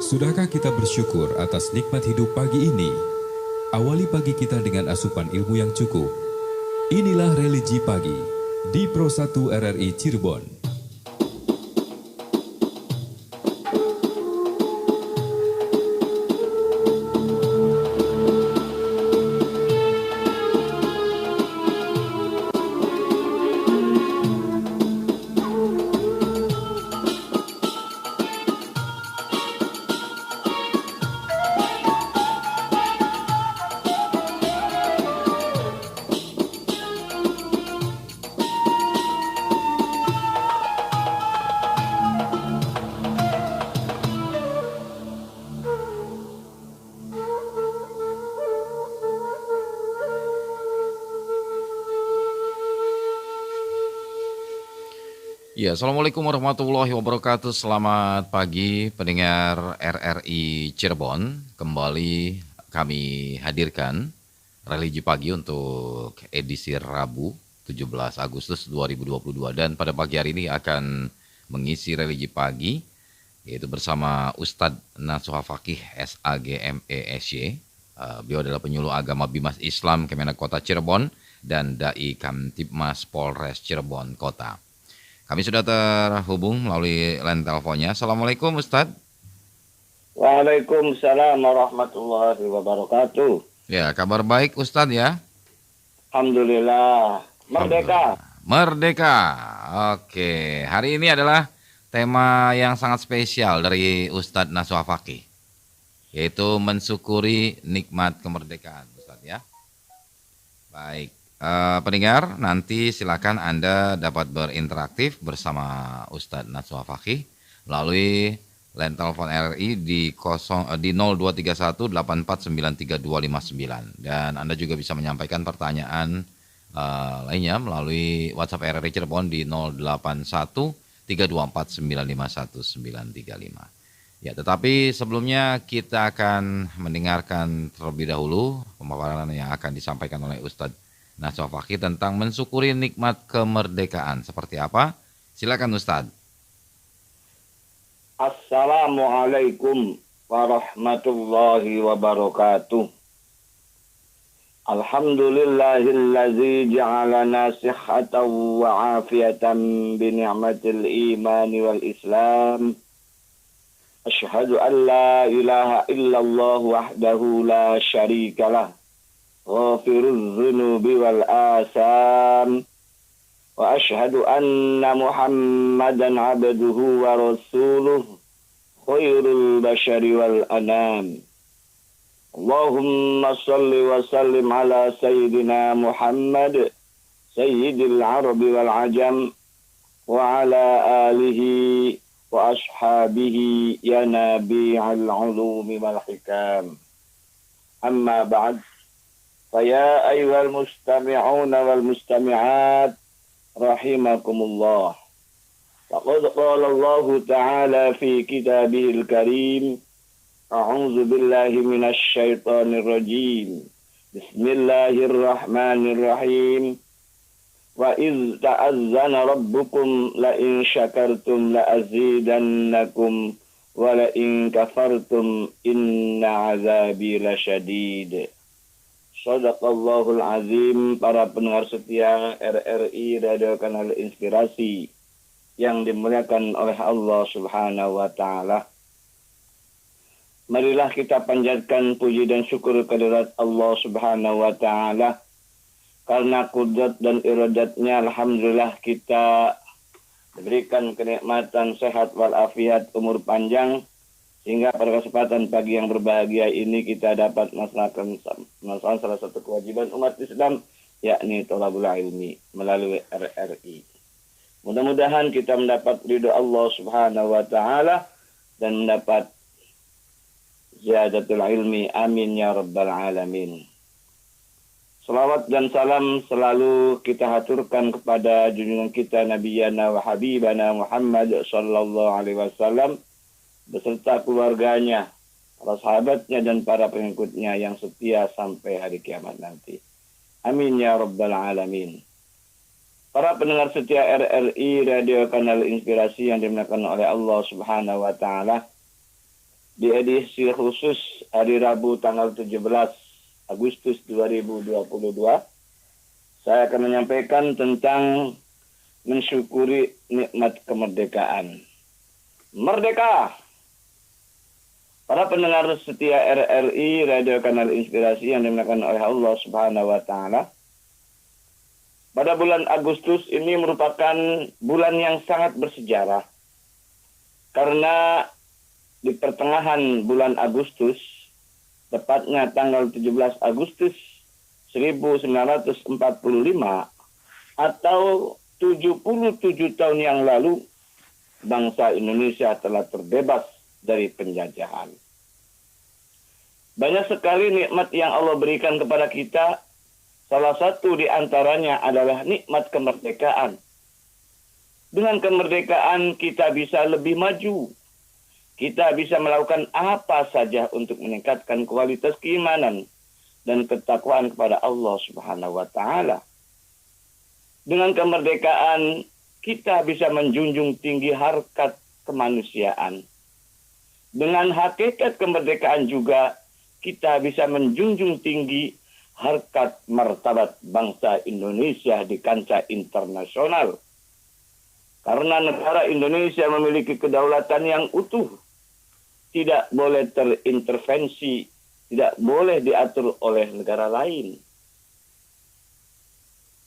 Sudahkah kita bersyukur atas nikmat hidup pagi ini? Awali pagi kita dengan asupan ilmu yang cukup. Inilah Religi Pagi di Pro 1 RRI Cirebon. Ya, Assalamualaikum warahmatullahi wabarakatuh. Selamat pagi pendengar RRI Cirebon. Kembali kami hadirkan Religi Pagi untuk edisi Rabu 17 Agustus 2022. Dan pada pagi hari ini akan mengisi Religi Pagi yaitu bersama Ustadz Nasuha Fakih SAGME-SY. Beliau adalah penyuluh agama Bimas Islam Kemenak Kota Cirebon dan Dai Kamtibmas Polres Cirebon Kota. Kami sudah terhubung melalui line teleponnya. Assalamualaikum Ustadz. Waalaikumsalam warahmatullahi wabarakatuh. Ya, kabar baik Ustadz ya? Alhamdulillah. Merdeka. Merdeka. Oke, hari ini adalah tema yang sangat spesial dari Ustadz Nasuha Fakih, yaitu mensyukuri nikmat kemerdekaan Ustadz ya. Baik. Pendengar, nanti silakan Anda dapat berinteraktif bersama Ustadz Nasuha Fakih melalui line telepon RRI di 0231 8493 259 dan Anda juga bisa menyampaikan pertanyaan lainnya melalui WhatsApp RRI Cirebon di 081 324 951 935. Ya, tetapi sebelumnya kita akan mendengarkan terlebih dahulu pemaparan yang akan disampaikan oleh Ustadz Nasuha Fakih tentang mensyukuri nikmat kemerdekaan. Seperti apa? Silakan Ustadz. Assalamualaikum warahmatullahi wabarakatuh. Alhamdulillahillazi ja'alana sihhatan wa afiatan bi ni'matil iman wal islam. Asyhadu an la ilaha illallah wahdahu la syarikalah. Ghafirul dzunubi wal asam. Wa ashhadu anna Muhammadan abduhu wa rasuluh khairul bashari wal anam. Allahumma salli wa sallim ala sayyidina Muhammad sayyidil arabi wal ajam wa ala alihi wa ashabihi ya nabi'al ulumi wal hikam. Amma ba'd. Faya ayyuhal mustami'una wal mustami'at rahimakumullah. Faqad qala Allah ta'ala fi kitabihil karim. A'udzu billahi minasy syaithanir rajim. Bismillahirrahmanirrahim. Wa iz ta'azzana rabbukum la in syakartum la azidannakum wa la in kafartum inna 'adzabi lasyadid. Shadaqallahul azim. Para pendengar setia RRI Radio Kanal Inspirasi yang dimuliakan oleh Allah Subhanahu wa taala. Marilah kita panjatkan puji dan syukur kehadirat Allah Subhanahu wa taala karena kudrat dan iradatnya alhamdulillah kita diberikan kenikmatan sehat walafiat, umur panjang, sehingga pada kesempatan pagi yang berbahagia ini kita dapat melaksanakan salah satu kewajiban umat Islam, yakni thalabul ilmi melalui RRI. Mudah-mudahan kita mendapat ridho Allah Subhanahu wa taala dan mendapat ziyadatul ilmi. Amin ya rabbal alamin. Salawat dan salam selalu kita haturkan kepada junjungan kita Nabiyana wa Habibana Muhammad sallallahu alaihi wasallam beserta keluarganya, para sahabatnya dan para pengikutnya yang setia sampai hari kiamat nanti. Amin ya rabbal alamin. Para pendengar setia RRI Radio Kanal Inspirasi yang dimuliakan oleh Allah Subhanahu wa taala, di edisi khusus hari Rabu tanggal 17 Agustus 2022. Saya akan menyampaikan tentang mensyukuri nikmat kemerdekaan. Merdeka! Para pendengar setia RRI, Radio Kanal Inspirasi yang dimuliakan oleh Allah Subhanahu wa Ta'ala. Pada bulan Agustus ini merupakan bulan yang sangat bersejarah. Karena di pertengahan bulan Agustus, tepatnya tanggal 17 Agustus 1945 atau 77 tahun yang lalu, bangsa Indonesia telah terbebas dari penjajahan. Banyak sekali nikmat yang Allah berikan kepada kita. Salah satu di antaranya adalah nikmat kemerdekaan. Dengan kemerdekaan kita bisa lebih maju. Kita bisa melakukan apa saja untuk meningkatkan kualitas keimanan dan ketakwaan kepada Allah Subhanahu wa Ta'ala. Dengan kemerdekaan kita bisa menjunjung tinggi harkat kemanusiaan. Dengan hakikat kemerdekaan juga kita bisa menjunjung tinggi harkat martabat bangsa Indonesia di kancah internasional. Karena negara Indonesia memiliki kedaulatan yang utuh, tidak boleh terintervensi, tidak boleh diatur oleh negara lain.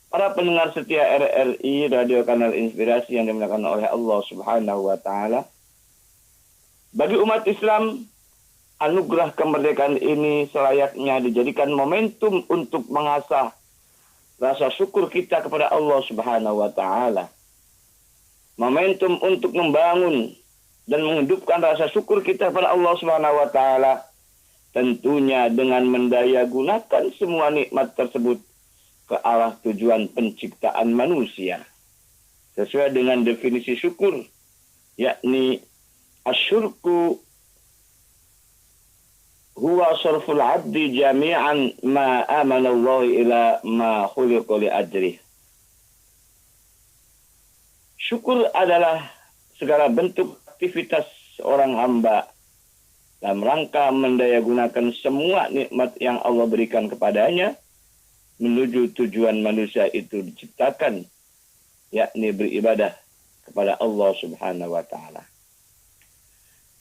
Para pendengar setia RRI, Radio Kanal Inspirasi yang dimuliakan oleh Allah Subhanahu wa Ta'ala. Bagi umat Islam, anugerah kemerdekaan ini selayaknya dijadikan momentum untuk mengasah rasa syukur kita kepada Allah Subhanahu wa Ta'ala. Momentum untuk membangun dan menghidupkan rasa syukur kita kepada Allah Subhanahu wa Ta'ala, tentunya dengan mendaya gunakan semua nikmat tersebut ke arah tujuan penciptaan manusia. Sesuai dengan definisi syukur, yakni asyurku huwa sarful abdi jami'an ma amana Allah ila ma khuliqa li ajrih. Syukur adalah segala bentuk aktivitas seorang hamba dalam rangka mendayagunakan semua nikmat yang Allah berikan kepadanya menuju tujuan manusia itu diciptakan, yakni beribadah kepada Allah Subhanahu wa Ta'ala.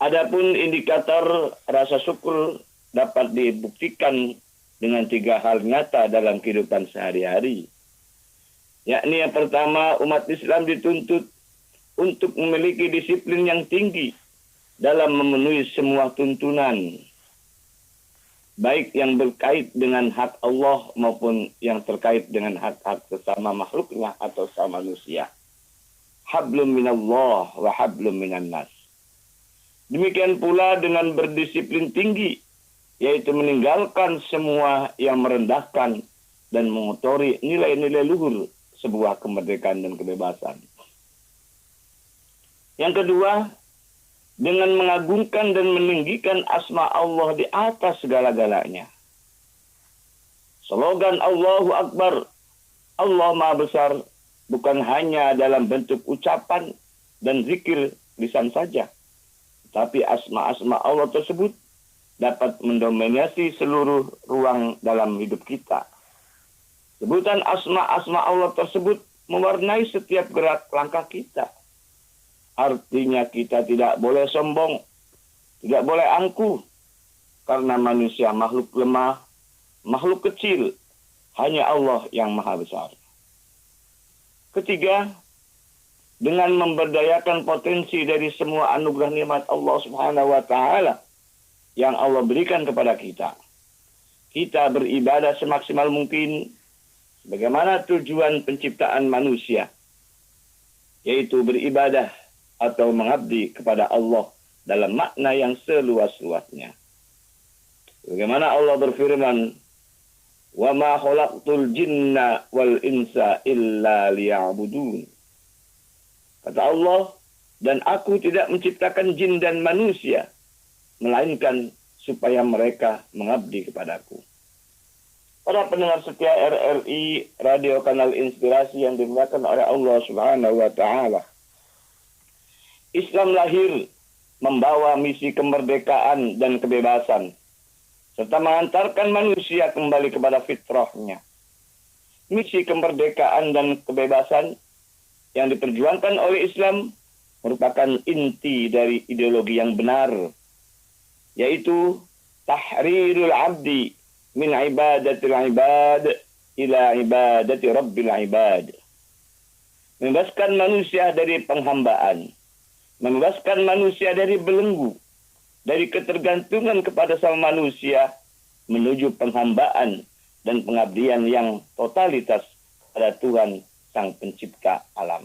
Adapun indikator rasa syukur dapat dibuktikan dengan 3 hal nyata dalam kehidupan sehari-hari. Yakni yang pertama, umat Islam dituntut untuk memiliki disiplin yang tinggi dalam memenuhi semua tuntunan, baik yang berkait dengan hak Allah maupun yang terkait dengan hak-hak sesama makhluknya atau sesama manusia. Hablum minallah wa hablum minan nas. Demikian pula dengan berdisiplin tinggi, yaitu meninggalkan semua yang merendahkan dan mengotori nilai-nilai luhur sebuah kemerdekaan dan kebebasan. Yang kedua, dengan mengagungkan dan meninggikan asma Allah di atas segala-galanya. Slogan Allahu Akbar, Allah Maha Besar, bukan hanya dalam bentuk ucapan dan zikir lisan saja, tapi asma-asma Allah tersebut dapat mendominasi seluruh ruang dalam hidup kita. Sebutan asma-asma Allah tersebut mewarnai setiap gerak langkah kita. Artinya kita tidak boleh sombong, tidak boleh angkuh, karena manusia makhluk lemah, makhluk kecil, hanya Allah yang Maha Besar. Ketiga, dengan memberdayakan potensi dari semua anugerah nikmat Allah Subhanahu wa Ta'ala yang Allah berikan kepada kita. Kita beribadah semaksimal mungkin bagaimana tujuan penciptaan manusia, yaitu beribadah atau mengabdi kepada Allah dalam makna yang seluas-luasnya. Bagaimana Allah berfirman, "Wa ma khalaqtul jinna wal insa illa liya'budun." Kata Allah, dan aku tidak menciptakan jin dan manusia, melainkan supaya mereka mengabdi kepadaku. Para pendengar setia RRI, Radio Kanal Inspirasi yang dimuliakan oleh Allah Subhanahu wa Ta'ala. Islam lahir membawa misi kemerdekaan dan kebebasan, serta mengantarkan manusia kembali kepada fitrahnya. Misi kemerdekaan dan kebebasan yang diperjuangkan oleh Islam merupakan inti dari ideologi yang benar, yaitu tahrirul abdi min ibadatil ibad ila ibadati rabbil ibad. Membebaskan manusia dari penghambaan, membebaskan manusia dari belenggu, dari ketergantungan kepada sama manusia, menuju penghambaan dan pengabdian yang totalitas pada Tuhan Sang Pencipta alam.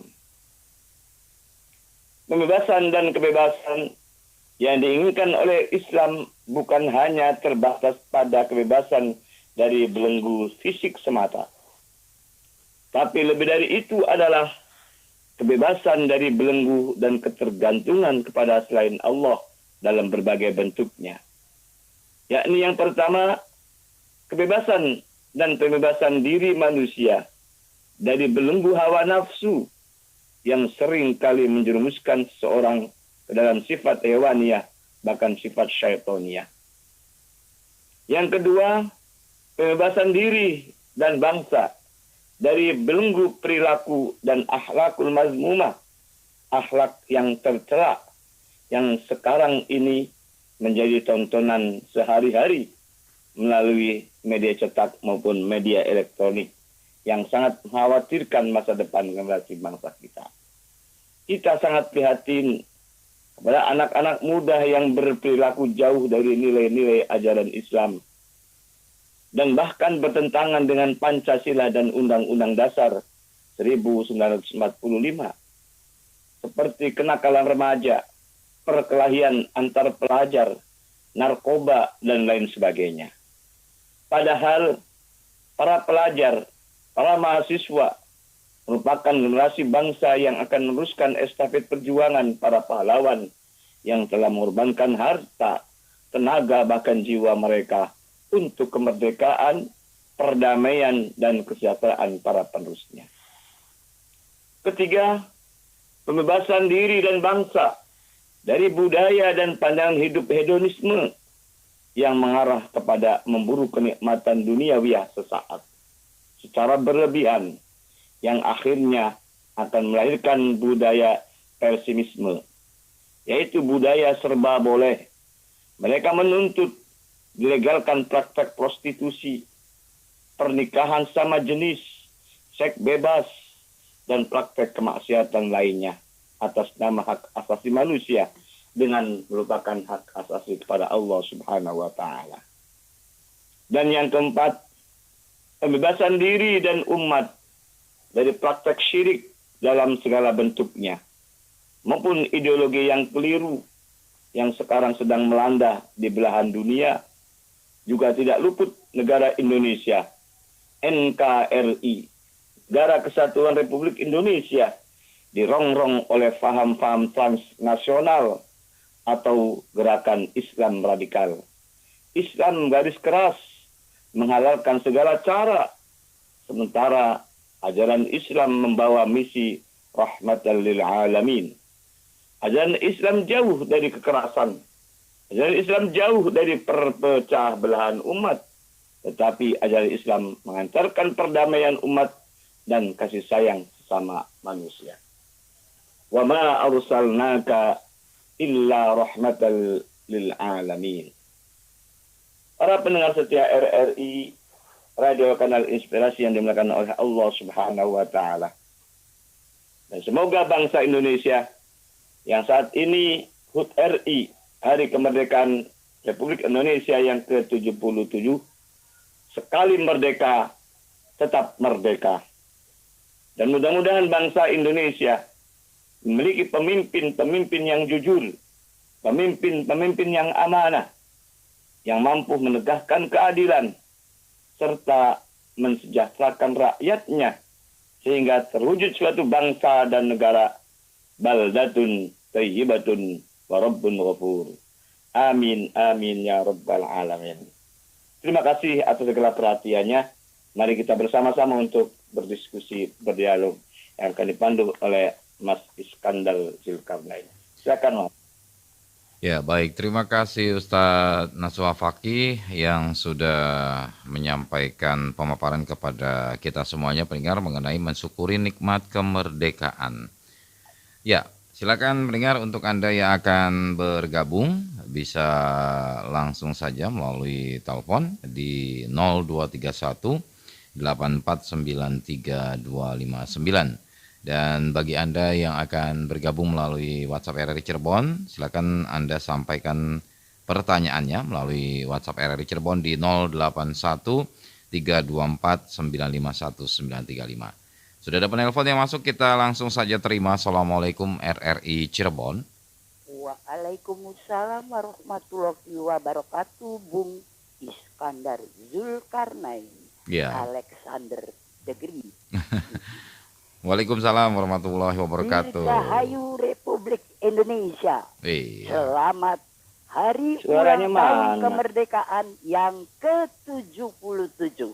Pembebasan dan kebebasan yang diinginkan oleh Islam bukan hanya terbatas pada kebebasan dari belenggu fisik semata, tapi lebih dari itu adalah kebebasan dari belenggu dan ketergantungan kepada selain Allah dalam berbagai bentuknya. Yakni yang pertama, kebebasan dan pembebasan diri manusia dari belenggu hawa nafsu yang sering kali menjerumuskan seseorang ke dalam sifat hewaniyah, bahkan sifat syaitoniyah. Yang kedua, pembebasan diri dan bangsa dari belenggu perilaku dan akhlakul mazmumah, akhlak yang tercela, yang sekarang ini menjadi tontonan sehari-hari melalui media cetak maupun media elektronik yang sangat mengkhawatirkan masa depan generasi bangsa kita. Kita sangat prihatin kepada anak-anak muda yang berperilaku jauh dari nilai-nilai ajaran Islam dan bahkan bertentangan dengan Pancasila dan Undang-Undang Dasar 1945, seperti kenakalan remaja, perkelahian antar pelajar, narkoba, dan lain sebagainya. Padahal para pelajar, para mahasiswa merupakan generasi bangsa yang akan meneruskan estafet perjuangan para pahlawan yang telah mengorbankan harta, tenaga, bahkan jiwa mereka untuk kemerdekaan, perdamaian, dan kesejahteraan para penerusnya. Ketiga, pembebasan diri dan bangsa dari budaya dan pandangan hidup hedonisme yang mengarah kepada memburu kenikmatan duniawiah sesaat secara berlebihan, yang akhirnya akan melahirkan budaya pesimisme, yaitu budaya serba boleh. Mereka menuntut dilegalkan praktek prostitusi, pernikahan sama jenis, seks bebas, dan praktek kemaksiatan lainnya atas nama hak asasi manusia dengan merupakan hak asasi kepada Allah Subhanahu wa Ta'ala. Dan yang keempat, pembebasan diri dan umat dari praktek syirik dalam segala bentuknya, maupun ideologi yang keliru yang sekarang sedang melanda di belahan dunia. Juga tidak luput negara Indonesia, NKRI, Negara Kesatuan Republik Indonesia, dirongrong oleh faham-faham transnasional atau gerakan Islam radikal. Islam garis keras menghalalkan segala cara, sementara ajaran Islam membawa misi rahmatan lil alamin. Ajaran Islam jauh dari kekerasan. Ajaran Islam jauh dari perpecah belahan umat, tetapi ajaran Islam mengantarkan perdamaian umat dan kasih sayang sesama manusia. Wa ma arsalnaka illa rahmatan lil alamin. Para pendengar setia RRI, radio kanal inspirasi yang dimuliakan oleh Allah Subhanahu wa Ta'ala. Dan semoga bangsa Indonesia yang saat ini HUT RI, Hari Kemerdekaan Republik Indonesia yang ke-77, sekali merdeka, tetap merdeka. Dan mudah-mudahan bangsa Indonesia memiliki pemimpin-pemimpin yang jujur, pemimpin-pemimpin yang amanah, yang mampu menegakkan keadilan, serta mensejahterakan rakyatnya, sehingga terwujud suatu bangsa dan negara baldatun thayyibatun wa rabbun ghafur. Amin, amin ya rabbal alamin. Terima kasih atas segala perhatiannya. Mari kita bersama-sama untuk berdiskusi, berdialog yang akan dipandu oleh Mas Iskandar Zulkarnain. Silakan, Mas. Ya, baik. Terima kasih Ustadz Nasuha Fakih yang sudah menyampaikan pemaparan kepada kita semuanya pendengar mengenai mensyukuri nikmat kemerdekaan. Ya, silakan pendengar untuk Anda yang akan bergabung bisa langsung saja melalui telepon di 0231 8493259. Dan bagi Anda yang akan bergabung melalui WhatsApp RRI Cirebon, silakan Anda sampaikan pertanyaannya melalui WhatsApp RRI Cirebon di 081 324 951 935. Sudah ada penelpon yang masuk, kita langsung saja terima. Assalamualaikum RRI Cirebon. Waalaikumsalam warahmatullahi wabarakatuh. Bung Iskandar Zulkarnain, Ya. Alexander Degree. Waalaikumsalam warahmatullahi wabarakatuh. Dirgahayu Republik Indonesia. Iya. Selamat Hari Suaranya Ulang Tahun mana? Kemerdekaan yang ke-77.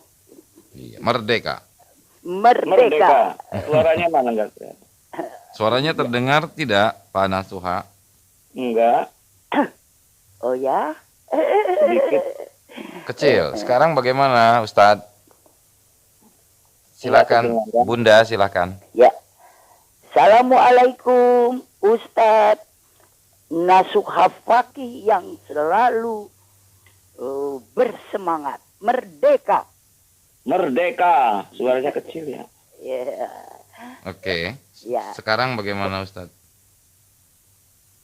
Iya. Merdeka. Merdeka. Suaranya mana enggak? Suaranya terdengar tidak, Pak Nasuha? Enggak, Oh ya? sedikit. Kecil. Sekarang bagaimana, Ustadz? Silakan, Kedengaran. Bunda, silakan. Ya. Assalamualaikum Ustadz Nasuha Fakih yang selalu bersemangat. Merdeka. Merdeka. Suaranya kecil ya. Ya. Oke. Ya. Sekarang bagaimana, Ustadz?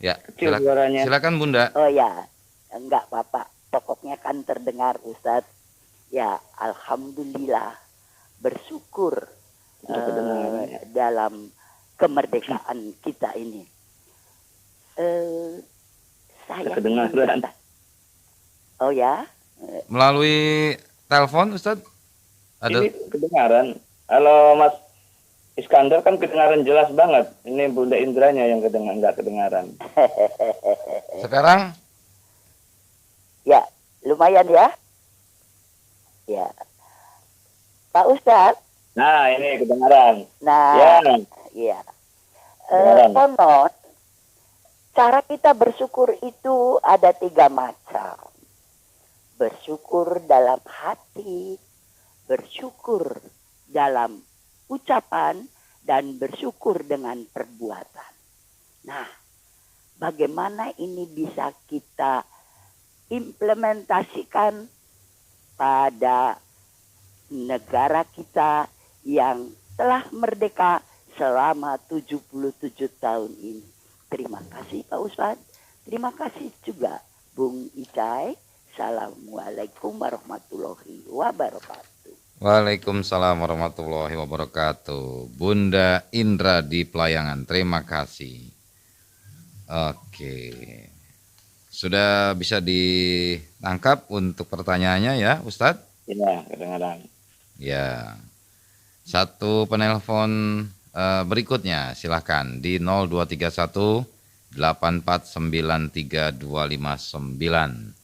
Ya, Kecil suaranya. silakan Bunda. Oh ya. Enggak apa-apa. Pokoknya kan terdengar Ustadz. Ya, alhamdulillah. Bersyukur Kedengaran, ya. dalam kemerdekaan kita ini. Saya Kedengaran. Oh ya. Melalui telepon, Ustadz? Ada? Ini kedengaran. Halo Mas Iskandar, kan kedengaran jelas banget. Ini Bunda Indranya yang enggak kedengaran. Sekarang? Ya, lumayan ya. Ya. Pak Ustadz. Nah, ini kedengaran. Nah, Ya, iya. Kedengaran. Konon, cara kita bersyukur itu ada 3 macam. Bersyukur dalam hati, bersyukur dalam ucapan, dan bersyukur dengan perbuatan. Nah, bagaimana ini bisa kita implementasikan pada negara kita yang telah merdeka selama 77 tahun ini. Terima kasih Pak Ustadz. Terima kasih juga Bung Icai. Assalamualaikum warahmatullahi wabarakatuh. Waalaikumsalam warahmatullahi wabarakatuh. Bunda Indra di Pelayangan, terima kasih. Oke. Sudah bisa ditangkap untuk pertanyaannya ya, Ustadz? ya kedengaran. Ya. Satu penelpon berikutnya silahkan di 0231 8493259.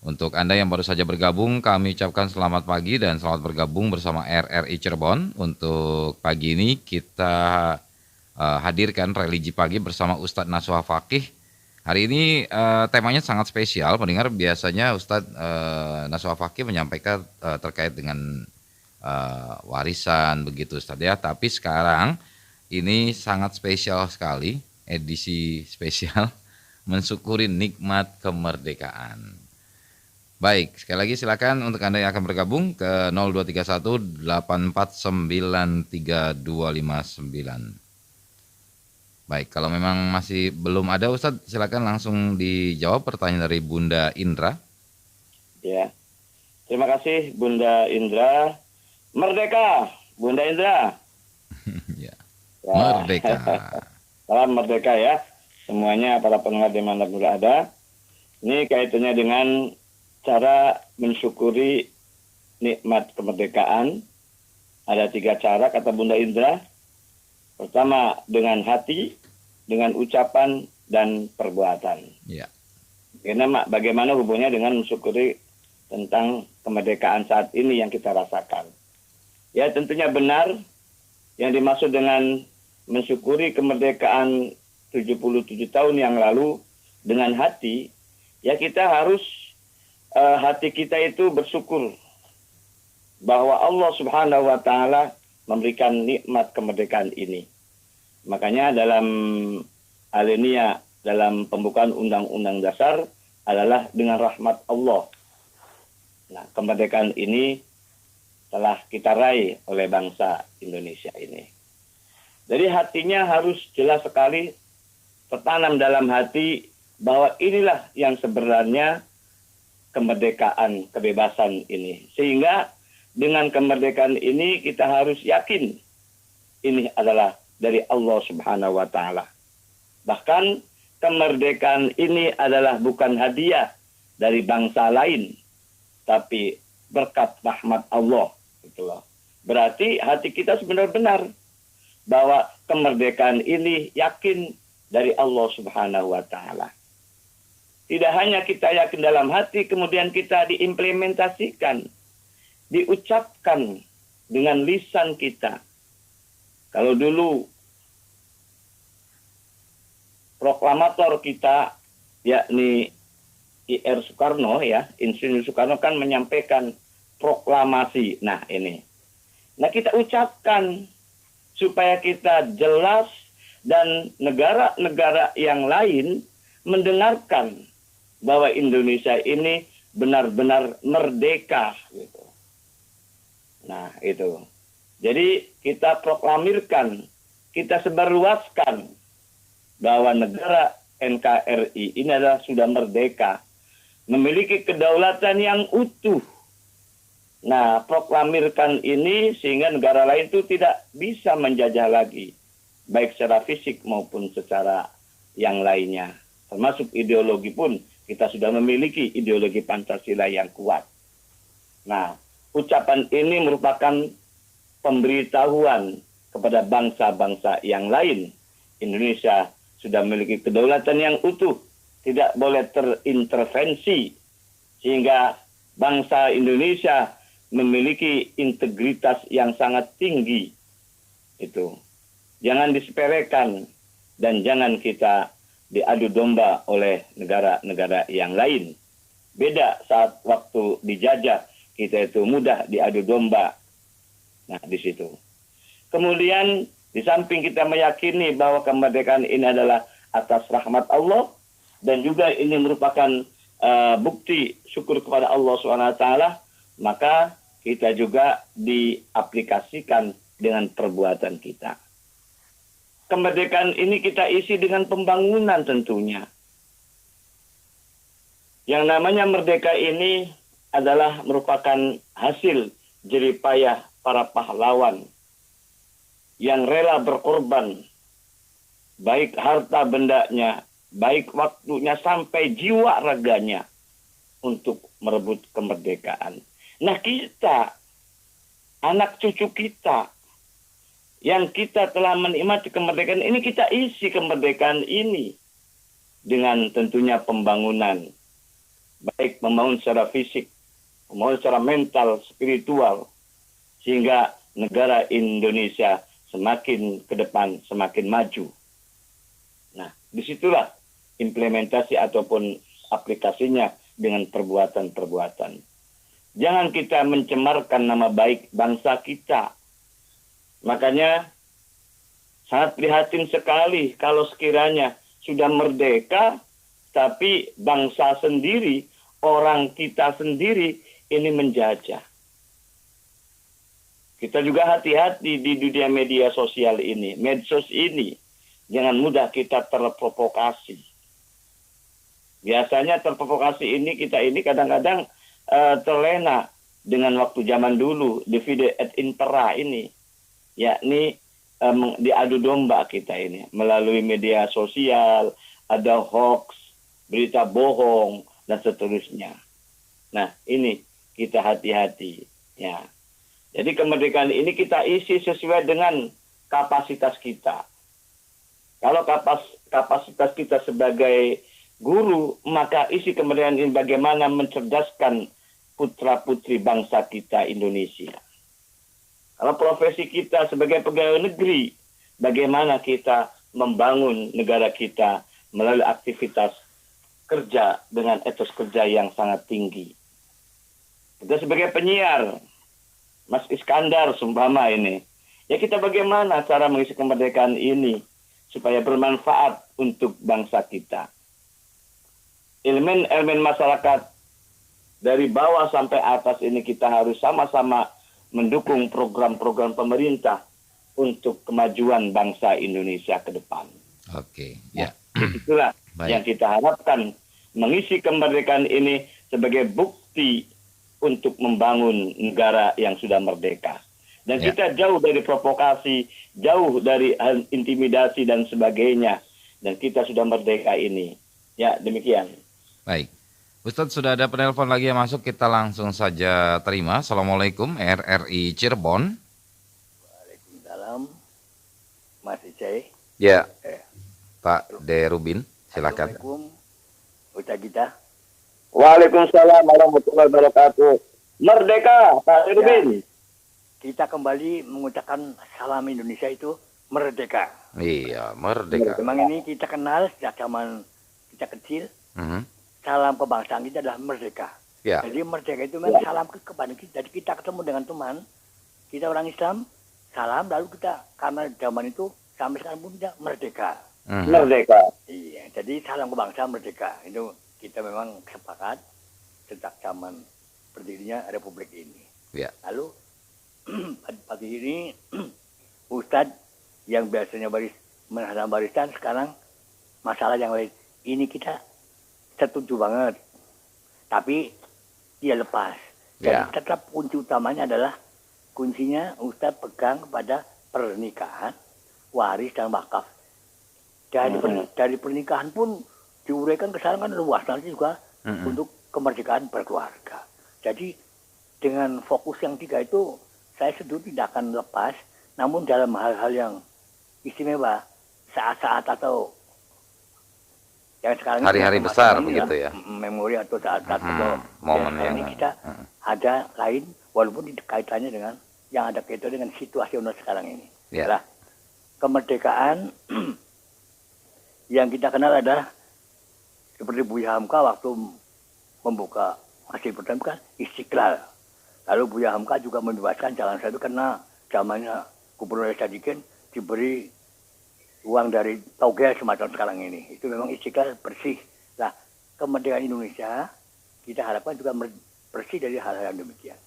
Untuk Anda yang baru saja bergabung, kami ucapkan selamat pagi dan selamat bergabung bersama RRI Cirebon. Untuk pagi ini kita hadirkan religi pagi bersama Ustadz Nasuha Fakih. Hari ini temanya sangat spesial, pendengar. Biasanya Ustadz Nasuha Fakih menyampaikan terkait dengan warisan begitu Ustadz ya. Tapi sekarang ini sangat spesial sekali, edisi spesial mensyukuri nikmat kemerdekaan. Baik, sekali lagi silakan untuk Anda yang akan bergabung ke 0231 8493259. Baik, kalau memang masih belum ada Ustadz, silakan langsung dijawab pertanyaan dari Bunda Indra. Ya. Terima kasih Bunda Indra. Merdeka, Bunda Indra. Ya. Ya. Merdeka. Salam merdeka ya. Semuanya para pendengar dimanapun berada. Ini kaitannya dengan cara mensyukuri nikmat kemerdekaan. Ada 3 cara kata Bunda Indra. Pertama dengan hati, dengan ucapan dan perbuatan. Ya. Bagaimana hubungannya dengan mensyukuri tentang kemerdekaan saat ini yang kita rasakan. Ya tentunya benar yang dimaksud dengan mensyukuri kemerdekaan 77 tahun yang lalu dengan hati, ya kita harus hati kita itu bersyukur bahwa Allah Subhanahu wa taala memberikan nikmat kemerdekaan ini. Makanya dalam alinea dalam pembukaan Undang-Undang Dasar adalah dengan rahmat Allah. Nah, kemerdekaan ini telah kita raih oleh bangsa Indonesia ini. Jadi hatinya harus jelas sekali tertanam dalam hati bahwa inilah yang sebenarnya kemerdekaan, kebebasan ini. Sehingga dengan kemerdekaan ini kita harus yakin ini adalah dari Allah Subhanahu wa taala. Bahkan kemerdekaan ini adalah bukan hadiah dari bangsa lain, tapi berkat rahmat Allah. Gitu loh. Berarti hati kita benar-benar bahwa kemerdekaan ini yakin dari Allah Subhanahu wa taala. Tidak hanya kita yakin dalam hati, kemudian kita diimplementasikan, diucapkan dengan lisan kita. Kalau dulu proklamator kita, yakni I.R. Soekarno ya, Insinyur Soekarno kan menyampaikan proklamasi. Nah ini. Nah kita ucapkan supaya kita jelas dan negara-negara yang lain mendengarkan bahwa Indonesia ini benar-benar merdeka. Gitu. Nah itu. Jadi kita proklamirkan, kita sebarluaskan bahwa negara NKRI ini adalah sudah merdeka, memiliki kedaulatan yang utuh. Nah, proklamirkan ini sehingga negara lain itu tidak bisa menjajah lagi, baik secara fisik maupun secara yang lainnya. Termasuk ideologi pun kita sudah memiliki ideologi Pancasila yang kuat. Nah, ucapan ini merupakan pemberitahuan kepada bangsa-bangsa yang lain. Indonesia sudah memiliki kedaulatan yang utuh, tidak boleh terintervensi, sehingga bangsa Indonesia memiliki integritas yang sangat tinggi. Itu jangan disepelekan dan jangan kita diadu domba oleh negara-negara yang lain. Beda saat waktu dijajah, kita itu mudah diadu domba. Nah, di situ. Kemudian di samping kita meyakini bahwa kemerdekaan ini adalah atas rahmat Allah dan juga ini merupakan bukti syukur kepada Allah SWT, maka kita juga diaplikasikan dengan perbuatan kita. Kemerdekaan ini kita isi dengan pembangunan tentunya. Yang namanya merdeka ini adalah merupakan hasil jerih payah para pahlawan yang rela berkorban, baik harta bendanya, baik waktunya sampai jiwa raganya untuk merebut kemerdekaan. Nah kita, anak cucu kita, yang kita telah menikmati kemerdekaan ini, kita isi kemerdekaan ini dengan tentunya pembangunan, baik membangun secara fisik, membangun secara mental, spiritual, sehingga negara Indonesia semakin ke depan, semakin maju. Nah, disitulah implementasi ataupun aplikasinya dengan perbuatan-perbuatan. Jangan kita mencemarkan nama baik bangsa kita. Makanya sangat prihatin sekali kalau sekiranya sudah merdeka, tapi bangsa sendiri, orang kita sendiri ini menjajah. Kita juga hati-hati di dunia media sosial ini, medsos ini. Jangan mudah kita terprovokasi. Biasanya terprovokasi ini, kita ini kadang-kadang terlena dengan waktu zaman dulu, divide et impera ini. Yakni diadu domba kita ini. Melalui media sosial, ada hoax, berita bohong, dan seterusnya. Nah, ini kita hati-hati. Ya. Jadi kemerdekaan ini kita isi sesuai dengan kapasitas kita. Kalau kapasitas kita sebagai guru, maka isi kemerdekaan ini bagaimana mencerdaskan putra-putri bangsa kita Indonesia. Kalau profesi kita sebagai pegawai negeri, bagaimana kita membangun negara kita melalui aktivitas kerja dengan etos kerja yang sangat tinggi. Kita sebagai penyiar, Mas Iskandar Sumpama ini, ya kita bagaimana cara mengisi kemerdekaan ini supaya bermanfaat untuk bangsa kita. Elemen-elemen masyarakat dari bawah sampai atas ini kita harus sama-sama mendukung program-program pemerintah untuk kemajuan bangsa Indonesia ke depan. Oke, ya. Itulah Baik. yang kita harapkan, mengisi kemerdekaan ini sebagai bukti untuk membangun negara yang sudah merdeka. Dan Ya. kita jauh dari provokasi, jauh dari intimidasi dan sebagainya. Dan kita sudah merdeka ini. Ya, demikian. Baik. Ustadz, sudah ada penelpon lagi yang masuk, kita langsung saja terima. Assalamualaikum, RRI Cirebon. Waalaikumsalam, Mas Icai. Ya, Pak De Rubin, silakan. Assalamualaikum, Ustaz kita. Waalaikumsalam warahmatullahi wabarakatuh. Merdeka, Pak Irwin. Kita kembali mengucapkan salam Indonesia itu merdeka. Iya, merdeka. Memang ini kita kenal sejak zaman kita kecil. Mhm. Salam kebangsaan kita adalah merdeka. Ya, Jadi merdeka itu memang salam kepada kita. Jadi kita ketemu dengan teman, kita orang Islam, salam, lalu kita, karena zaman itu sampai sekarang pun tidak merdeka. Mhm. Merdeka. Iya, jadi salam kebangsaan merdeka. Itu kita memang sepakat sejak zaman berdirinya Republik ini. Ya. Lalu pagi ini Ustadz yang biasanya menghadap barisan sekarang masalah yang lain. Ini kita setuju banget. Tapi dia lepas. Jadi Ya. tetap kunci utamanya adalah kuncinya Ustadz pegang kepada pernikahan, waris dan wakaf. Dari pernikahan pun diuraikan ke sana kan luas, nanti juga untuk kemerdekaan berkeluarga. Jadi dengan fokus yang 3 itu saya setuju tidak akan lepas, namun dalam hal-hal yang istimewa, saat-saat atau yang sekarang ini Hari-hari semacam besar ini begitu lah, ya. memori atau saat-saat atau momen ya, yang ini kita ada lain walaupun kaitannya dengan yang ada kaitannya dengan situasional sekarang ini. Ya. Adalah kemerdekaan yang kita kenal adalah seperti Buya Hamka waktu membuka hasil pertama kan Istiqlal. Lalu Buya Hamka juga membebaskan jalan satu karena zamannya Gubernur Sadikin diberi uang dari togel semacam sekarang ini. Itu memang Istiqlal bersih. Nah, kemerdekaan Indonesia kita harapkan juga bersih dari hal-hal yang demikian.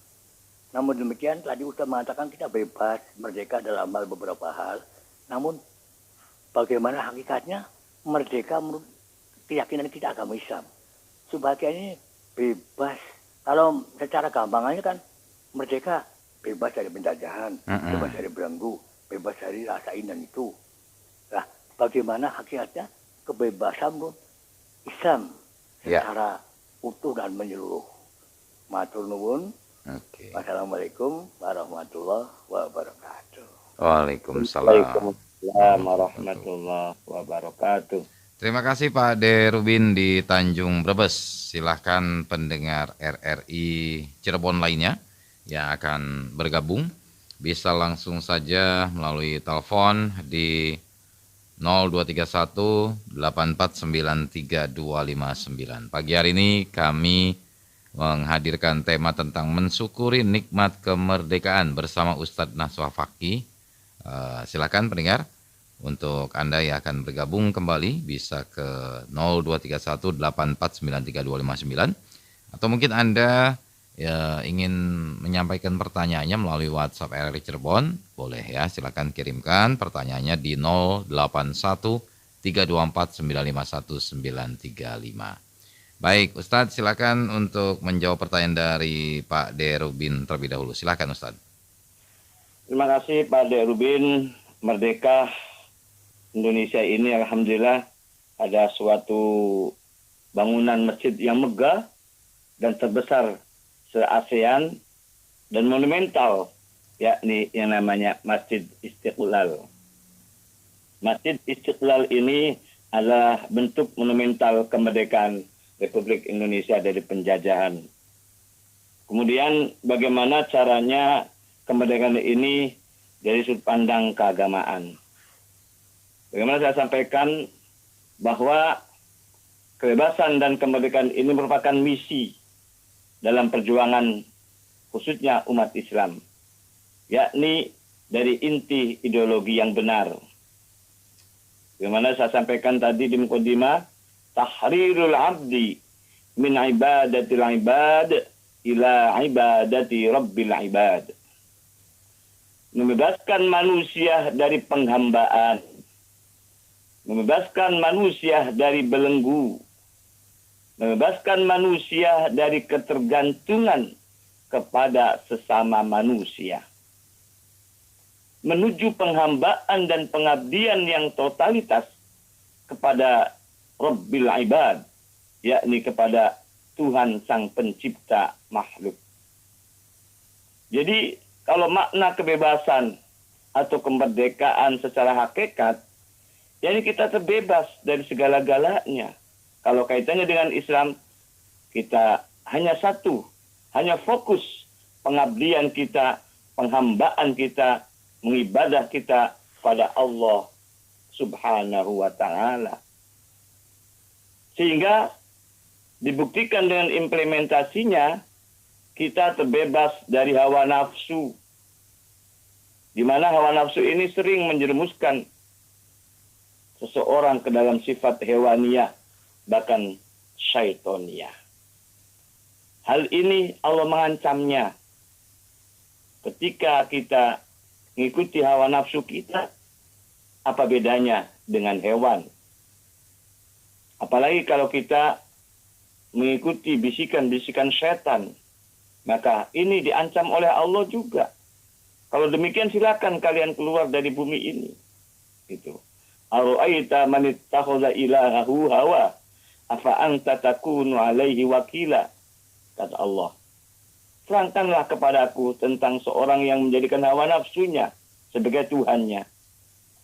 Namun demikian tadi Ustaz mengatakan kita bebas, merdeka dalam hal beberapa hal. Namun bagaimana hakikatnya merdeka menurut keyakinan kita agama Islam. Sebagian ini bebas. Kalau secara gampangannya kan merdeka bebas dari penjajahan, bebas dari belenggu, bebas dari rasa ini dan itu. Nah, bagaimana hakikatnya kebebasan menurut Islam secara utuh dan menyeluruh. Matur nuwun. Oke. Wassalamualaikum warahmatullahi wabarakatuh. Waalaikumsalam. Waalaikumsalam warahmatullahi wabarakatuh. Terima kasih Pak De Rubin di Tanjung Brebes. Silahkan pendengar RRI Cirebon lainnya yang akan bergabung bisa langsung saja melalui telepon di 0231 8493259. Pagi hari ini kami menghadirkan tema tentang mensyukuri nikmat kemerdekaan bersama Ustadz Nasuha Fakih. Silakan pendengar, untuk Anda yang akan bergabung kembali bisa ke 0231 8493259, atau mungkin Anda ingin menyampaikan pertanyaannya melalui WhatsApp RRI Cirebon, boleh ya, silakan kirimkan pertanyaannya di 081 324 951 935. Baik, Ustadz, silakan untuk menjawab pertanyaan dari Pak De Rubin terlebih dahulu. Silakan Ustadz. Terima kasih Pak De Rubin. Merdeka Indonesia ini alhamdulillah ada suatu bangunan masjid yang megah dan terbesar se-ASEAN dan monumental, yakni yang namanya Masjid Istiqlal. Masjid Istiqlal ini adalah bentuk monumental kemerdekaan Republik Indonesia dari penjajahan. Kemudian bagaimana caranya kemerdekaan ini dari sudut pandang keagamaan. Bagaimana saya sampaikan bahwa kebebasan dan kemerdekaan ini merupakan misi dalam perjuangan khususnya umat Islam, yakni dari inti ideologi yang benar. Bagaimana saya sampaikan tadi di mukadimah, tahrirul abdi min ibadatil ibad ila ibadati rabbil ibad. Membebaskan manusia dari penghambaan, membebaskan manusia dari belenggu, membebaskan manusia dari ketergantungan kepada sesama manusia, menuju penghambaan dan pengabdian yang totalitas kepada Rabbil Ibad, yakni kepada Tuhan Sang Pencipta makhluk. Jadi kalau makna kebebasan atau kemerdekaan secara hakikat, jadi kita terbebas dari segala-galanya. Kalau kaitannya dengan Islam, kita hanya satu, hanya fokus pengabdian kita, penghambaan kita, mengibadah kita pada Allah Subhanahu wa Ta'ala. Sehingga dibuktikan dengan implementasinya, kita terbebas dari hawa nafsu, di mana hawa nafsu ini sering menjerumuskan seseorang ke dalam sifat hewaniyah, bahkan syaitoniyah. Hal ini Allah mengancamnya. Ketika kita mengikuti hawa nafsu kita, apa bedanya dengan hewan? Apalagi kalau kita mengikuti bisikan-bisikan setan, maka ini diancam oleh Allah juga. Kalau demikian silakan kalian keluar dari bumi ini. Itu. Ara'aita man ittakhadha ilahahu hawa afa anta takunu alaihi wakila. Kata Allah. Terangkanlah kepadaku tentang seorang yang menjadikan hawa nafsunya sebagai Tuhannya.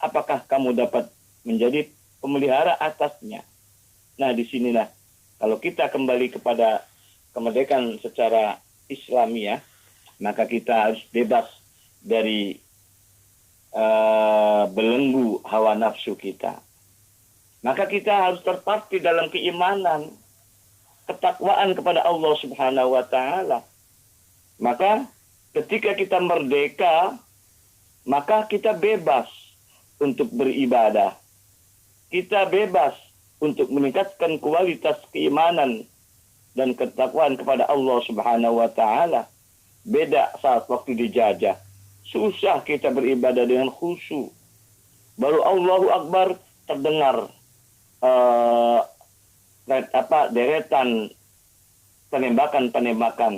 Apakah kamu dapat menjadi pemelihara atasnya? Nah, disinilah kalau kita kembali kepada kemerdekaan secara Islamiah, maka kita harus bebas dari belenggu hawa nafsu kita. Maka kita harus terpati dalam keimanan, ketakwaan kepada Allah Subhanahu wa Ta'ala. Maka ketika kita merdeka, maka kita bebas untuk beribadah. Kita bebas untuk meningkatkan kualitas keimanan dan ketakwaan kepada Allah Subhanahu wa Ta'ala. Beda saat waktu dijajah. Susah kita beribadah dengan khusyuk. Baru Allahu Akbar terdengar deretan penembakan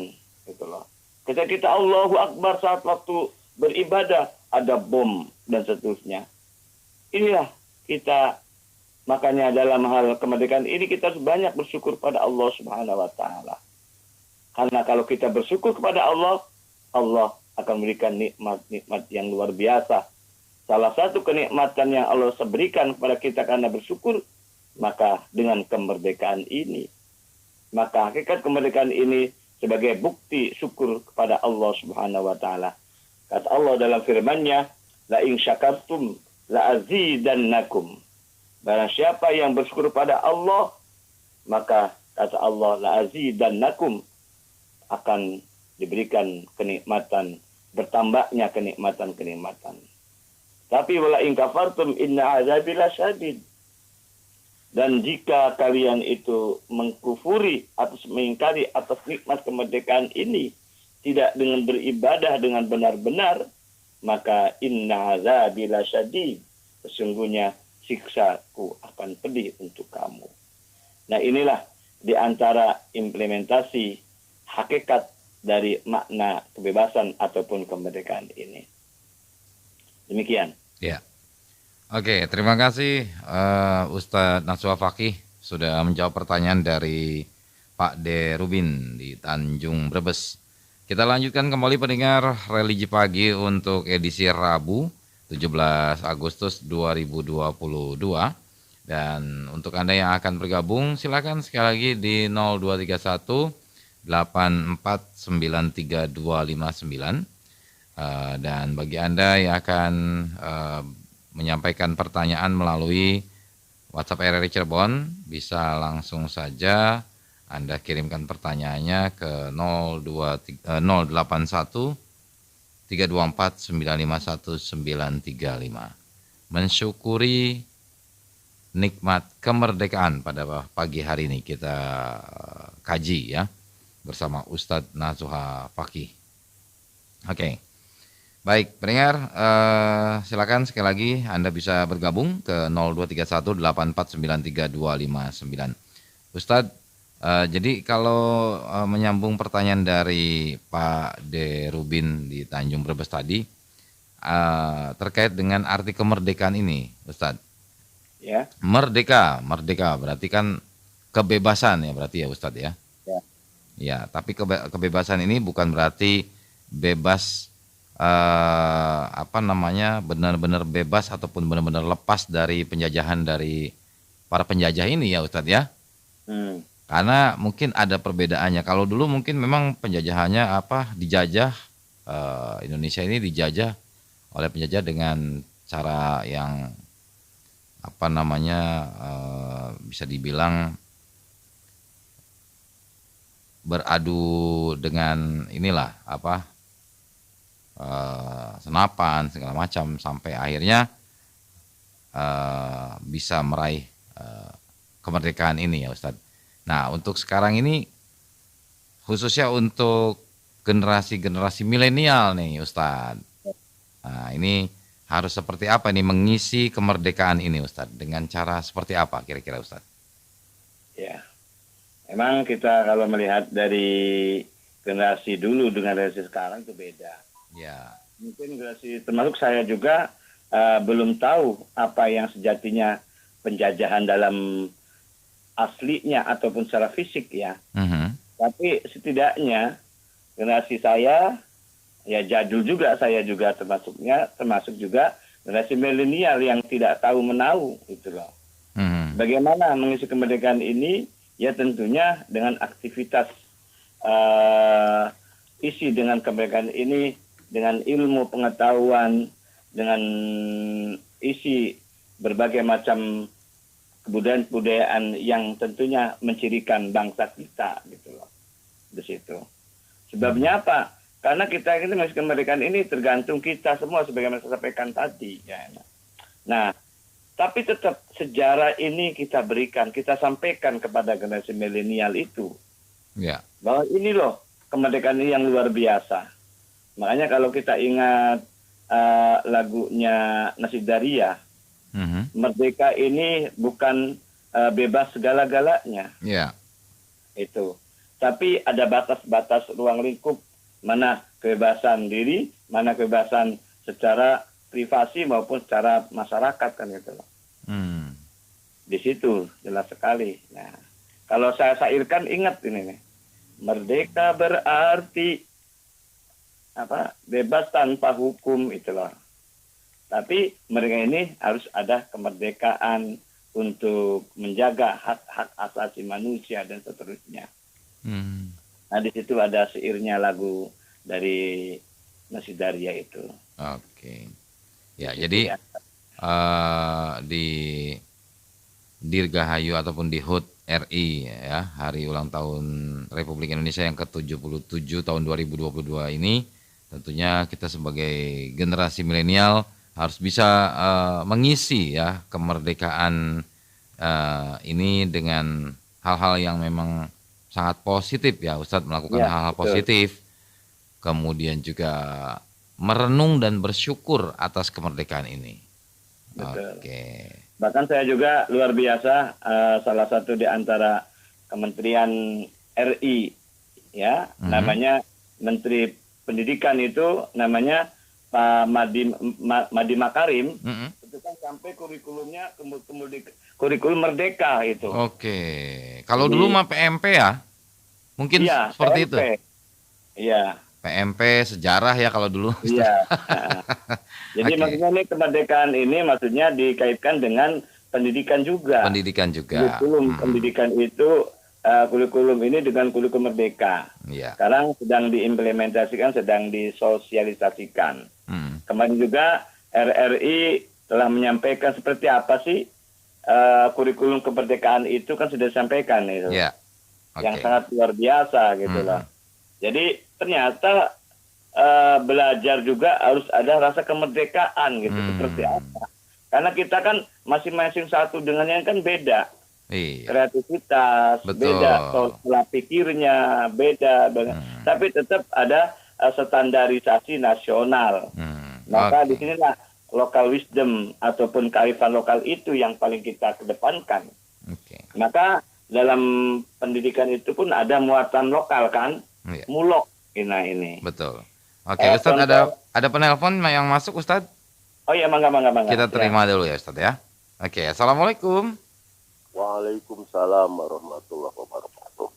gitu loh. Ketika kita Allahu Akbar saat waktu beribadah ada bom dan seterusnya. Inilah kita, makanya dalam hal kemerdekaan ini kita harus banyak bersyukur pada Allah Subhanahu wa Ta'ala. Karena kalau kita bersyukur kepada Allah, Allah akan memberikan nikmat-nikmat yang luar biasa. Salah satu kenikmatan yang Allah berikan kepada kita karena bersyukur, maka dengan kemerdekaan ini. Maka hakikat kemerdekaan ini sebagai bukti syukur kepada Allah Subhanahu wa Ta'ala. Kata Allah dalam firman-Nya, la in syakartum la azidannakum. Barang siapa yang bersyukur pada Allah, maka kata Allah la azidannakum, akan diberikan kenikmatan, bertambahnya kenikmatan-kenikmatan. Tapi wala in kafartum inna azabi lasyadid. Dan jika kalian itu mengkufuri atau mengingkari atas nikmat kemerdekaan ini, tidak dengan beribadah dengan benar-benar, maka inna azabi lasyadid. Sesungguhnya siksaku akan pedih untuk kamu. Nah, inilah di antara implementasi hakikat dari makna kebebasan ataupun kemerdekaan ini. Demikian. Ya. Oke, terima kasih Ustadz Nasuha Fakih sudah menjawab pertanyaan dari Pak D. Rubin di Tanjung Brebes. Kita lanjutkan kembali pendengar Religi Pagi untuk edisi Rabu 17 Agustus 2022. Dan untuk Anda yang akan bergabung silakan sekali lagi di 0231 8493259. Dan bagi Anda yang akan menyampaikan pertanyaan melalui WhatsApp RRI Cirebon bisa langsung saja Anda kirimkan pertanyaannya ke 081 324 951 935. Mensyukuri nikmat kemerdekaan pada pagi hari ini kita kaji ya bersama Ustadz Nasuha Fakih. Oke. Baik, pendengar, silakan sekali lagi Anda bisa bergabung ke 02318493 Ustadz, jadi kalau menyambung pertanyaan dari Pak De Rubin di Tanjung Brebes tadi, terkait dengan arti kemerdekaan ini, Ustadz. Ya. Merdeka berarti kan kebebasan ya berarti ya Ustadz ya. Ya. Ya, tapi kebebasan ini bukan berarti bebas benar-benar bebas ataupun benar-benar lepas dari penjajahan dari para penjajah ini ya Ustadz ya. Karena mungkin ada perbedaannya. Kalau dulu mungkin memang penjajahannya dijajah Indonesia ini dijajah oleh penjajah dengan cara yang bisa dibilang beradu dengan senapan segala macam sampai akhirnya bisa meraih kemerdekaan ini ya Ustadz. Nah untuk sekarang ini khususnya untuk generasi milenial nih Ustadz. Nah ini harus seperti apa nih mengisi kemerdekaan ini Ustadz? Dengan cara seperti apa kira-kira Ustadz? Ya, memang kita kalau melihat dari generasi dulu dengan generasi sekarang itu beda. Ya. Mungkin generasi termasuk saya juga belum tahu apa yang sejatinya penjajahan dalam aslinya ataupun secara fisik ya. Tapi setidaknya generasi saya ya jadul juga, saya juga termasuk juga generasi milenial yang tidak tahu menahu itu loh. Bagaimana mengisi kemerdekaan ini? Ya tentunya dengan aktivitas isi dengan kemerdekaan ini dengan ilmu pengetahuan, dengan isi berbagai macam kebudayaan yang tentunya mencirikan bangsa kita gitu loh. Di situ. Sebabnya apa? Karena kita ini masih kemerdekaan ini tergantung kita semua sebagaimana saya sampaikan tadi ya. Nah, tapi tetap sejarah ini kita berikan, kita sampaikan kepada generasi milenial itu. Ya. Bahwa ini loh kemerdekaan ini yang luar biasa. Makanya kalau kita ingat lagunya Nasidaria, merdeka ini bukan bebas segala-galanya. Ya. Itu. Tapi ada batas-batas ruang lingkup, mana kebebasan diri, mana kebebasan secara privasi maupun secara masyarakat kan gitu loh. Di situ jelas sekali. Nah, kalau saya syairkan ingat ini nih. Merdeka berarti bebas tanpa hukum itulah. Tapi mereka ini harus ada kemerdekaan untuk menjaga hak-hak asasi manusia dan seterusnya. Nah di situ ada syairnya lagu dari Nasidaria itu. Oke. Ya jadi di Dirgahayu ataupun di HUT RI ya hari ulang tahun Republik Indonesia yang ke-77 tahun 2022 ini tentunya kita sebagai generasi milenial harus bisa mengisi ya kemerdekaan ini dengan hal-hal yang memang sangat positif ya Ustadz, melakukan hal-hal positif, kemudian juga merenung dan bersyukur atas kemerdekaan ini. Betul. Oke. Bahkan saya juga luar biasa salah satu di antara kementerian RI ya namanya Menteri Pendidikan itu namanya Pak Madi Makarim. Itu kan sampai kurikulumnya kurikulum merdeka itu. Oke. Kalau dulu mah PMP ya? Mungkin seperti PMP. Itu. Iya. PMP sejarah ya kalau dulu. Iya. Jadi maksudnya ini kemerdekaan ini maksudnya dikaitkan dengan pendidikan juga. Pendidikan juga. Kurikulum pendidikan itu kurikulum ini dengan kurikulum merdeka. Sekarang sedang diimplementasikan, sedang disosialisasikan. Kemarin juga RRI telah menyampaikan seperti apa sih kurikulum kemerdekaan itu kan sudah disampaikan itu, Ya. yang Oke. sangat luar biasa gitu Hmm. lah. Jadi ternyata belajar juga harus ada rasa kemerdekaan gitu, seperti apa? Karena kita kan masing-masing satu dengan yang kan beda. Iya. Kreativitas, Betul. beda pola pikirnya, beda. Tapi tetap ada standarisasi nasional. Maka Oke. di sinilah local wisdom ataupun kearifan lokal itu yang paling kita kedepankan. Oke. Maka dalam pendidikan itu pun ada muatan lokal kan, Iya. mulok ini. Betul. Oke, Ustadz, ada penelpon yang masuk, Ustadz. Oh iya, mangga. Kita terima dulu ya, Ustadz ya. Oke, Assalamualaikum. Waalaikumsalam warahmatullahi wabarakatuh.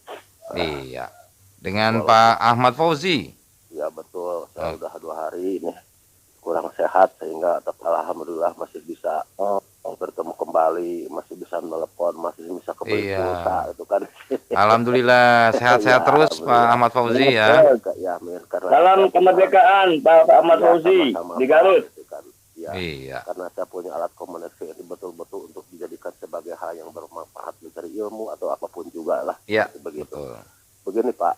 Iya. Dengan Pak Ahmad Fauzi. Ya betul, saya udah 2 hari ini kurang sehat sehingga tetap alhamdulillah masih bisa bertemu kembali, masih bisa telepon, masih bisa kebeli Iya. pulsa itu kan. Alhamdulillah sehat-sehat Ya, terus Pak alhamdulillah. Ahmad Fauzi ya. Ya, amin. Karena Salam saya kemerdekaan Pak Ahmad Ya, Fauzi sama-sama, di Pak. Garut. Gitu kan. Ya, Iya. karena saya punya alat komunikasi ini betul-betul untuk dijadikan sebagai hal yang bermanfaat mencari ilmu atau apapun juga lah. Iya. Begitu. Betul. Begini Pak,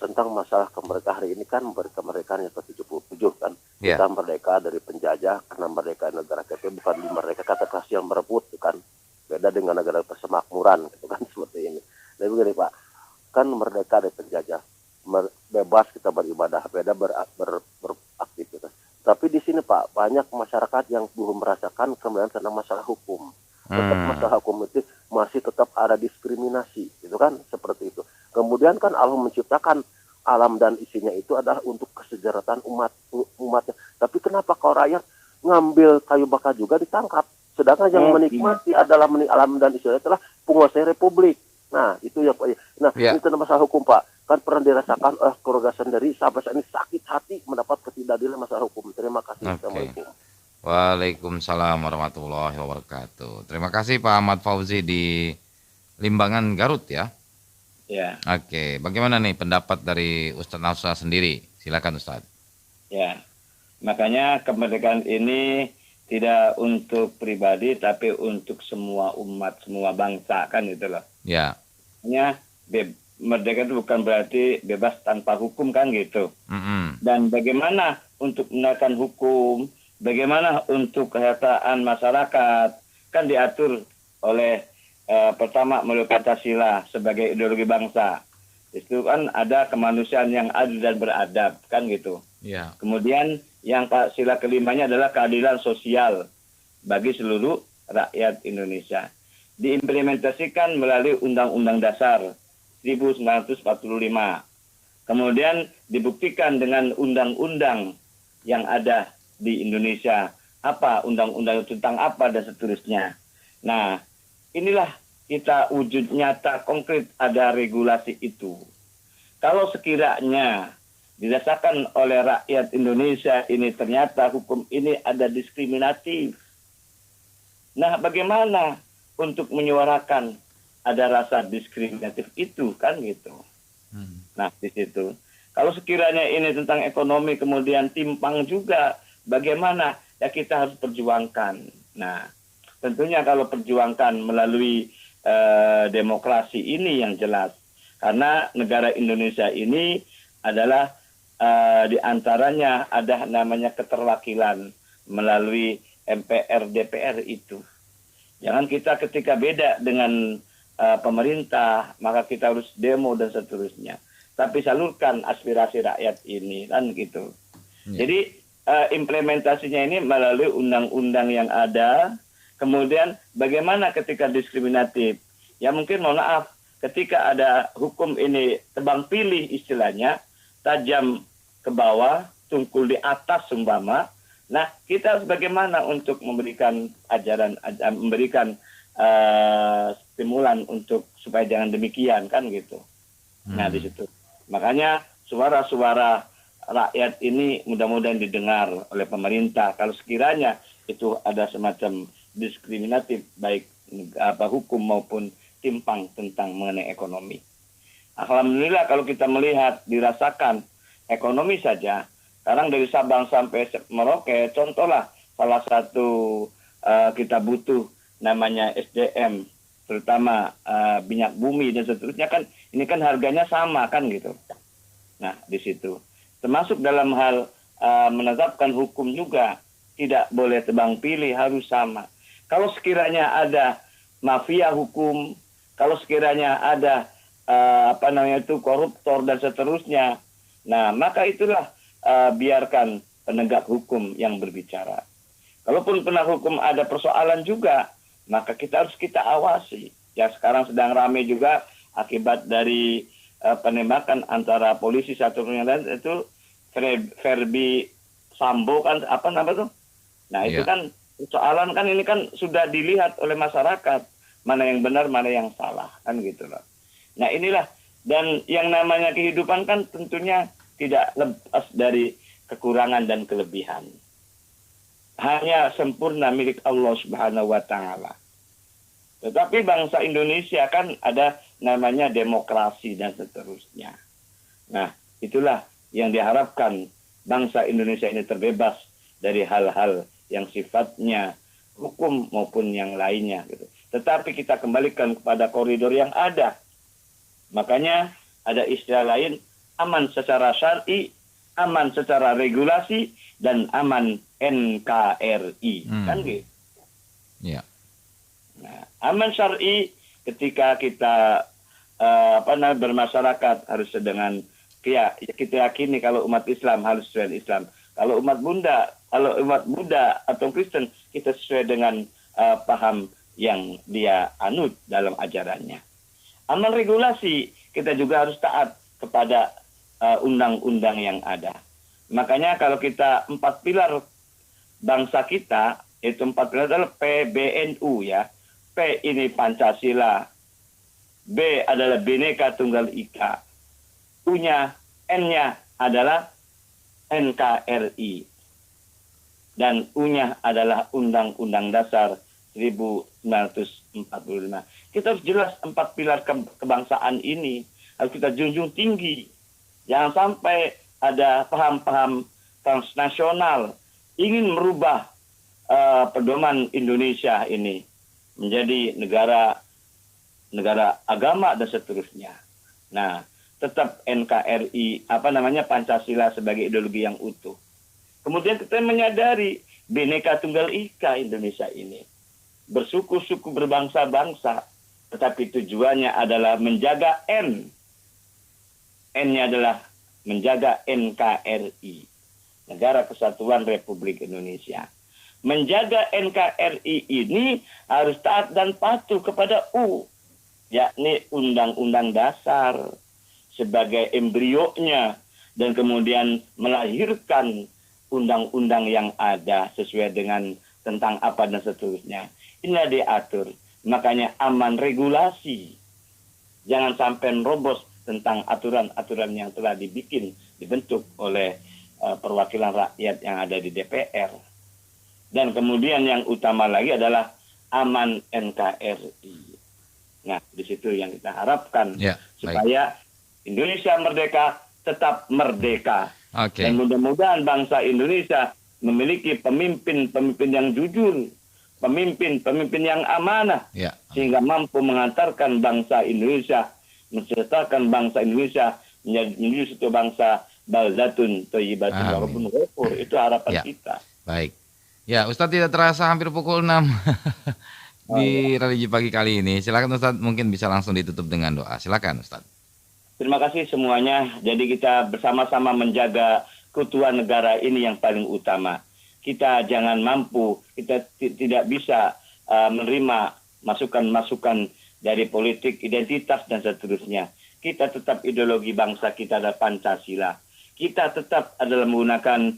tentang masalah kemerdekaan hari ini kan kemerdekaan yang ke-77 kan. Iya. Kita merdeka dari penjajah karena merdeka negara kita bukan dimerdekakan atas yang berebut kan. Beda dengan negara persemakmuran gitu kan seperti ini. Jadi begini Pak, kan merdeka dari penjajah, bebas kita beribadah, beda beraktivitas. Tapi di sini Pak, banyak masyarakat yang belum merasakan kemudian tentang masalah hukum. Tetap masalah hukum itu masih tetap ada diskriminasi, gitu kan, seperti itu. Kemudian kan Allah menciptakan alam dan isinya itu adalah untuk kesejahteraan umatnya. Tapi kenapa kalau rakyat ngambil kayu bakar juga ditangkap? Sedangkan yang menikmati adalah alam dan isinya adalah penguasa republik. Nah, itu yang Pak. Nah, ini tentang masalah hukum Pak. Kan pernah dirasakan oleh keluarga sendiri sampai saat ini sakit hati mendapat ketidakadilan masalah hukum. Terima kasih. Assalamualaikum. Waalaikumsalam warahmatullahi wabarakatuh. Terima kasih Pak Ahmad Fauzi di Limbangan, Garut ya. Ya. Oke, bagaimana nih pendapat dari Ustadz Nasrullah sendiri? Silakan Ustadz. Ya, makanya kemerdekaan ini tidak untuk pribadi tapi untuk semua umat, semua bangsa kan gitu loh. Ya. Makanya merdeka itu bukan berarti bebas tanpa hukum kan gitu. Dan bagaimana untuk menerapkan hukum, bagaimana untuk kesejahteraan masyarakat kan diatur oleh pertama melalui Pancasila sebagai ideologi bangsa. Itu kan ada kemanusiaan yang adil dan beradab kan gitu. Ya. Kemudian yang sila kelimanya adalah keadilan sosial bagi seluruh rakyat Indonesia. Diimplementasikan melalui Undang-Undang Dasar 1945. Kemudian dibuktikan dengan undang-undang yang ada di Indonesia. Apa undang-undang tentang apa dan seterusnya. Nah, inilah kita wujud nyata konkret ada regulasi itu. Kalau sekiranya dirasakan oleh rakyat Indonesia ini ternyata hukum ini ada diskriminatif. Nah, bagaimana untuk menyuarakan ada rasa diskriminatif itu kan gitu. Nah, di situ. Kalau sekiranya ini tentang ekonomi kemudian timpang juga, bagaimana? Ya kita harus perjuangkan. Nah, tentunya kalau perjuangkan melalui demokrasi ini yang jelas. Karena negara Indonesia ini adalah di antaranya ada namanya keterwakilan melalui MPR DPR itu. Jangan kita ketika beda dengan pemerintah, maka kita harus demo dan seterusnya. Tapi salurkan aspirasi rakyat ini, kan gitu. Jadi implementasinya ini melalui undang-undang yang ada. Kemudian bagaimana ketika diskriminatif? Ya mungkin mohon maaf, ketika ada hukum ini tebang pilih istilahnya, tajam ke bawah, tungkul di atas sumbama. Nah, kita harus bagaimana untuk memberikan ajaran, memberikan stimulan untuk supaya jangan demikian kan gitu. Nah di situ. Makanya suara-suara rakyat ini mudah-mudahan didengar oleh pemerintah. Kalau sekiranya itu ada semacam diskriminatif baik hukum maupun timpang tentang mengenai ekonomi. Alhamdulillah kalau kita melihat dirasakan ekonomi saja. Sekarang dari Sabang sampai Merauke, contohlah salah satu kita butuh namanya SDM, terutama minyak bumi dan seterusnya kan, ini kan harganya sama kan gitu. Nah di situ termasuk dalam hal menetapkan hukum juga tidak boleh tebang pilih, harus sama. Kalau sekiranya ada mafia hukum, kalau sekiranya ada koruptor dan seterusnya, nah maka itulah biarkan penegak hukum yang berbicara. Kalaupun penegak hukum ada persoalan juga, maka kita harus awasi. Yang sekarang sedang ramai juga akibat dari penembakan antara polisi satu dengan lain, itu Verbi Sambo kan Nah itu kan persoalan kan, ini kan sudah dilihat oleh masyarakat mana yang benar mana yang salah kan gitu loh. Nah inilah, dan yang namanya kehidupan kan tentunya tidak lepas dari kekurangan dan kelebihan. Hanya sempurna milik Allah Subhanahu wa Ta'ala. Tetapi bangsa Indonesia kan ada namanya demokrasi dan seterusnya. Nah, itulah yang diharapkan, bangsa Indonesia ini terbebas dari hal-hal yang sifatnya hukum maupun yang lainnya gitu. Tetapi kita kembalikan kepada koridor yang ada. Makanya ada istilah lain, aman secara syar'i, aman secara regulasi, dan aman NKRI. Kan gitu. Ya. Nah, aman syar'i ketika kita bermasyarakat harus dengan kita yakini kalau umat Islam harus sesuai Islam. Kalau umat Buddha atau Kristen, kita sesuai dengan paham yang dia anut dalam ajarannya. Amal regulasi, kita juga harus taat kepada undang-undang yang ada. Makanya kalau kita 4 pilar bangsa kita, itu 4 pilar adalah PBNU ya. P ini Pancasila, B adalah Bhinneka Tunggal Ika, N-nya adalah NKRI, dan U-nya adalah Undang-Undang Dasar 1945. Kita harus jelas 4 pilar kebangsaan ini harus kita junjung tinggi. Jangan sampai ada paham-paham transnasional ingin merubah pedoman Indonesia ini menjadi negara agama dan seterusnya. Nah, tetap NKRI Pancasila sebagai ideologi yang utuh. Kemudian kita menyadari Bhinneka Tunggal Ika Indonesia ini, bersuku-suku berbangsa-bangsa, tetapi tujuannya adalah menjaga N-nya adalah menjaga NKRI, Negara Kesatuan Republik Indonesia. Menjaga NKRI ini harus taat dan patuh kepada U, yakni Undang-Undang Dasar sebagai embrionya, dan kemudian melahirkan undang-undang yang ada sesuai dengan tentang apa dan seterusnya. Ini diatur. Makanya aman regulasi. Jangan sampai merobos tentang aturan-aturan yang telah dibentuk oleh perwakilan rakyat yang ada di DPR. Dan kemudian yang utama lagi adalah aman NKRI. Nah, di situ yang kita harapkan supaya Indonesia merdeka tetap merdeka. Okay. Dan mudah-mudahan bangsa Indonesia memiliki pemimpin-pemimpin yang jujur, pemimpin yang amanah, sehingga mampu mengantarkan bangsa Indonesia, menciptakan bangsa Indonesia menjadi satu bangsa baldatun thayyibatun wa rabbun ghafur. Itu harapan kita. Baik. Ya, Ustadz, tidak terasa hampir pukul 6 di religi pagi kali ini. Silakan Ustadz, mungkin bisa langsung ditutup dengan doa. Silakan Ustadz. Terima kasih semuanya. Jadi kita bersama-sama menjaga keutuhan negara ini yang paling utama. Kita jangan mampu, kita tidak bisa menerima masukan-masukan dari politik, identitas, dan seterusnya. Kita tetap ideologi bangsa kita adalah Pancasila. Kita tetap adalah menggunakan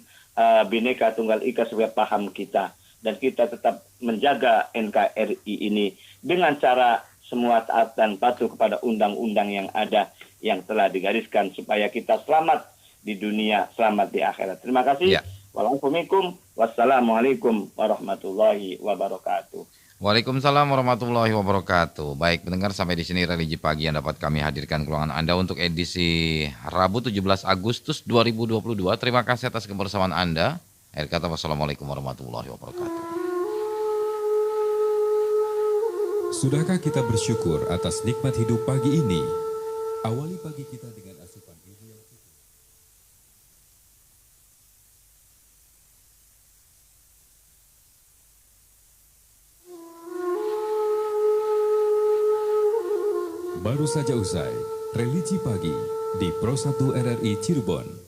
Bhinneka Tunggal Ika sebagai paham kita. Dan kita tetap menjaga NKRI ini dengan cara semua taat dan patuh kepada undang-undang yang ada, yang telah digariskan, supaya kita selamat di dunia, selamat di akhirat. Terima kasih. Wassalamualaikum warahmatullahi wabarakatuh. Waalaikumsalam warahmatullahi wabarakatuh. Baik, pendengar, sampai di sini religi pagi yang dapat kami hadirkan ke ruangan Anda untuk edisi Rabu 17 Agustus 2022. Terima kasih atas kebersamaan Anda. Akhir kata, wassalamualaikum warahmatullahi wabarakatuh. Sudahkah kita bersyukur atas nikmat hidup pagi ini? Awali pagi kita dengan asupan ilmu yang cukup. Baru saja usai Religi Pagi di Pro 1 RRI Cirebon.